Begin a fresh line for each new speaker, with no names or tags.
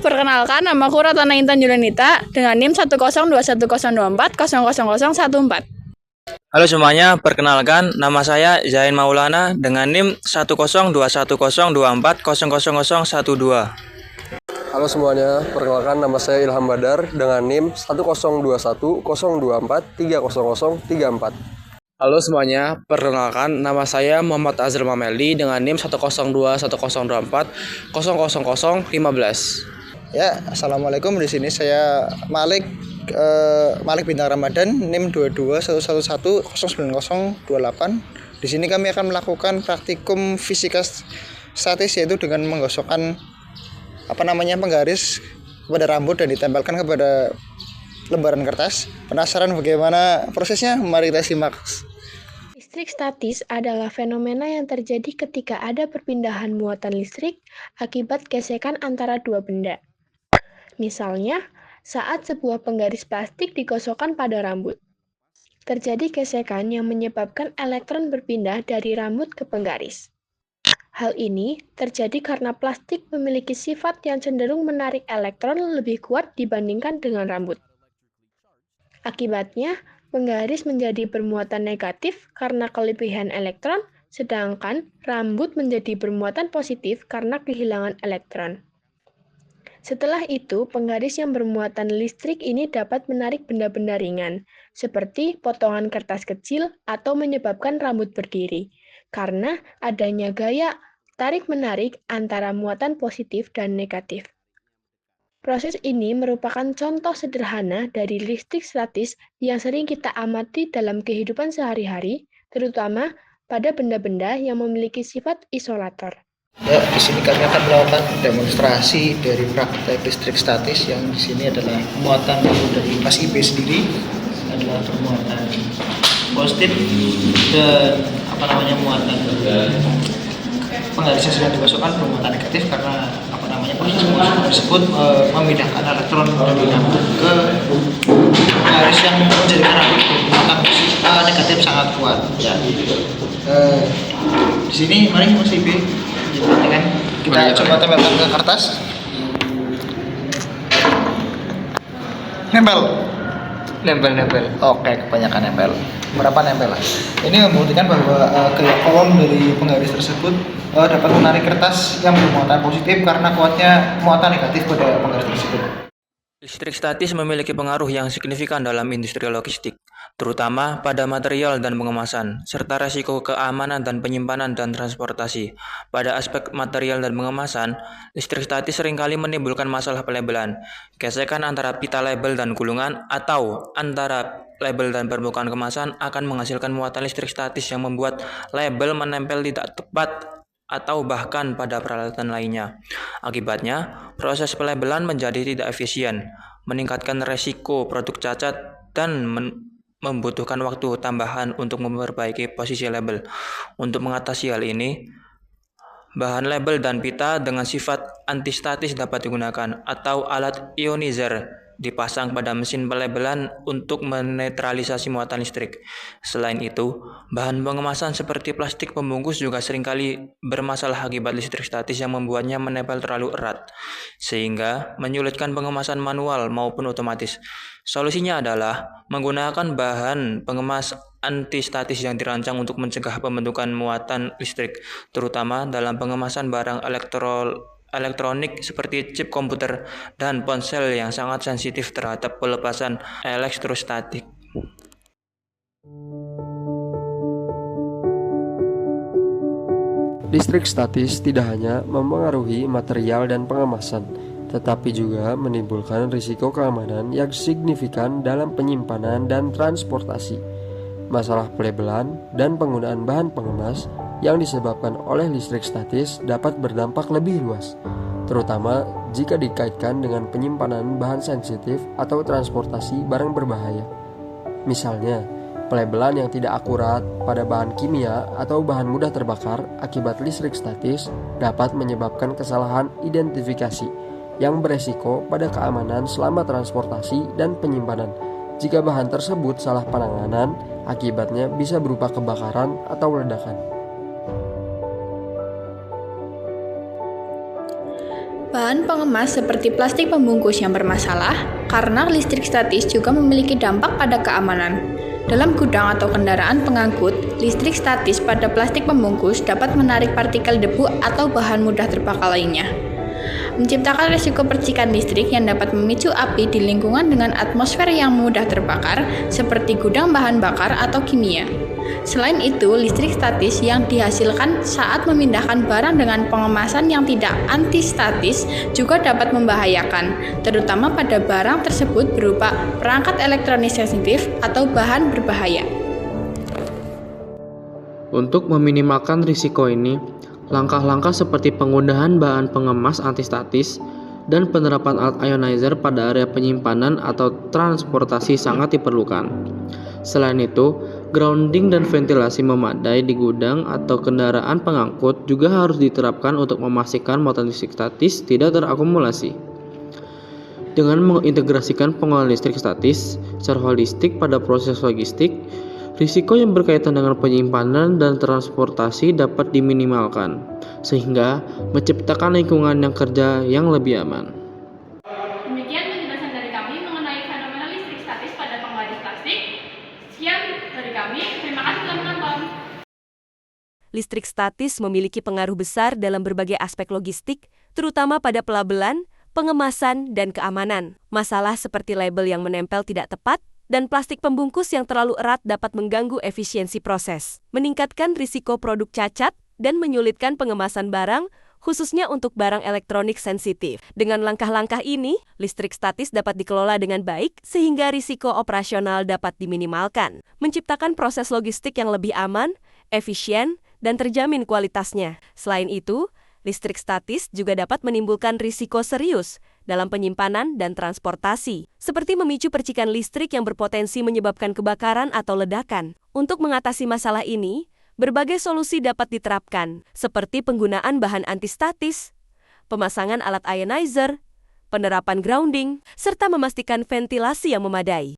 Perkenalkan, namaku Ratana Intan Julianita dengan NIM 1021024000014.
Halo semuanya, perkenalkan nama saya Zain Maulana dengan NIM 1021024000012.
Halo semuanya, perkenalkan nama saya Ilham Badar dengan NIM 1021024300034.
Halo semuanya, perkenalkan nama saya Muhammad Azril Mameli dengan NIM 1021024000015.
Ya, assalamualaikum. Di sini saya Malik Bintang Ramadan, NIM 2211109028. Di sini kami akan melakukan praktikum fisika statis, yaitu dengan menggosokkan penggaris kepada rambut dan ditempelkan kepada lembaran kertas. Penasaran bagaimana prosesnya? Mari kita simak.
Listrik statis adalah fenomena yang terjadi ketika ada perpindahan muatan listrik akibat gesekan antara dua benda. Misalnya, saat sebuah penggaris plastik digosokkan pada rambut. Terjadi gesekan yang menyebabkan elektron berpindah dari rambut ke penggaris. Hal ini terjadi karena plastik memiliki sifat yang cenderung menarik elektron lebih kuat dibandingkan dengan rambut. Akibatnya, penggaris menjadi bermuatan negatif karena kelebihan elektron, sedangkan rambut menjadi bermuatan positif karena kehilangan elektron. Setelah itu, penggaris yang bermuatan listrik ini dapat menarik benda-benda ringan, seperti potongan kertas kecil atau menyebabkan rambut berdiri, karena adanya gaya tarik-menarik antara muatan positif dan negatif. Proses ini merupakan contoh sederhana dari listrik statis yang sering kita amati dalam kehidupan sehari-hari, terutama pada benda-benda yang memiliki sifat isolator.
Ya, di sini kami akan melakukan demonstrasi dari praktek listrik statis, yang di sini adalah muatan dari pas IB sendiri adalah bermuatan positif dan muatan penggaris yang sudah digosokkan bermuatan negatif karena proses tersebut memindahkan elektron dari rambut ke penggaris yang menjadikan rambut bermuatan negatif sangat kuat. Ya. Di sini mari Mas IB kita coba tempelkan ke kertas. Nempel. Oke, kebanyakan nempel. Berapa nempel? Ini membuktikan bahwa gaya kolom dari penggaris tersebut dapat menarik kertas yang bermuatan positif karena kuatnya muatan negatif pada penggaris tersebut.
Listrik statis memiliki pengaruh yang signifikan dalam industri logistik, terutama pada material dan pengemasan, serta resiko keamanan dan penyimpanan dan transportasi. Pada aspek material dan pengemasan, listrik statis seringkali menimbulkan masalah pelabelan, gesekan antara pita label dan gulungan, atau antara label dan permukaan kemasan akan menghasilkan muatan listrik statis yang membuat label menempel tidak tepat atau bahkan pada peralatan lainnya. Akibatnya, proses pelabelan menjadi tidak efisien, meningkatkan resiko produk cacat, dan membutuhkan waktu tambahan untuk memperbaiki posisi label. Untuk mengatasi hal ini, bahan label dan pita dengan sifat antistatis dapat digunakan, atau alat ionizer dipasang pada mesin pelabelan untuk menetralisasi muatan listrik. Selain itu, bahan pengemasan seperti plastik pembungkus juga seringkali bermasalah akibat listrik statis yang membuatnya menempel terlalu erat, sehingga menyulitkan pengemasan manual maupun otomatis. Solusinya adalah menggunakan bahan pengemas antistatis yang dirancang untuk mencegah pembentukan muatan listrik, terutama dalam pengemasan barang elektronik seperti chip komputer dan ponsel yang sangat sensitif terhadap pelepasan elektrostatik.
Listrik statis tidak hanya mempengaruhi material dan pengemasan, tetapi juga menimbulkan risiko keamanan yang signifikan dalam penyimpanan dan transportasi. Masalah pelabelan dan penggunaan bahan pengemas yang disebabkan oleh listrik statis dapat berdampak lebih luas, terutama jika dikaitkan dengan penyimpanan bahan sensitif atau transportasi barang berbahaya. Misalnya, pelabelan yang tidak akurat pada bahan kimia atau bahan mudah terbakar akibat listrik statis dapat menyebabkan kesalahan identifikasi yang beresiko pada keamanan selama transportasi dan penyimpanan. Jika bahan tersebut salah penanganan, akibatnya bisa berupa kebakaran atau ledakan.
bahan pengemas seperti plastik pembungkus yang bermasalah karena listrik statis juga memiliki dampak pada keamanan. Dalam gudang atau kendaraan pengangkut, listrik statis pada plastik pembungkus dapat menarik partikel debu atau bahan mudah terbakar lainnya, menciptakan risiko percikan listrik yang dapat memicu api di lingkungan dengan atmosfer yang mudah terbakar, seperti gudang bahan bakar atau kimia. Selain itu, listrik statis yang dihasilkan saat memindahkan barang dengan pengemasan yang tidak anti-statis juga dapat membahayakan, terutama pada barang tersebut berupa perangkat elektronik sensitif atau bahan berbahaya.
Untuk meminimalkan risiko ini, langkah-langkah seperti penggunaan bahan pengemas antistatis dan penerapan alat ionizer pada area penyimpanan atau transportasi sangat diperlukan. Selain itu, grounding dan ventilasi memadai di gudang atau kendaraan pengangkut juga harus diterapkan untuk memastikan muatan listrik statis tidak terakumulasi. Dengan mengintegrasikan pengolahan listrik statis secara holistik pada proses logistik, risiko yang berkaitan dengan penyimpanan dan transportasi dapat diminimalkan, sehingga menciptakan lingkungan yang kerja yang lebih aman.
Demikian penjelasan dari kami mengenai fenomena listrik statis pada penggaris plastik. Sekian dari kami, terima kasih telah menonton.
Listrik statis memiliki pengaruh besar dalam berbagai aspek logistik, terutama pada pelabelan, pengemasan, dan keamanan. Masalah seperti label yang menempel tidak tepat dan plastik pembungkus yang terlalu erat dapat mengganggu efisiensi proses, meningkatkan risiko produk cacat, dan menyulitkan pengemasan barang, khususnya untuk barang elektronik sensitif. Dengan langkah-langkah ini, listrik statis dapat dikelola dengan baik sehingga risiko operasional dapat diminimalkan, menciptakan proses logistik yang lebih aman, efisien, dan terjamin kualitasnya. Selain itu, listrik statis juga dapat menimbulkan risiko serius dalam penyimpanan dan transportasi, seperti memicu percikan listrik yang berpotensi menyebabkan kebakaran atau ledakan. Untuk mengatasi masalah ini, berbagai solusi dapat diterapkan, seperti penggunaan bahan antistatis, pemasangan alat ionizer, penerapan grounding, serta memastikan ventilasi yang memadai.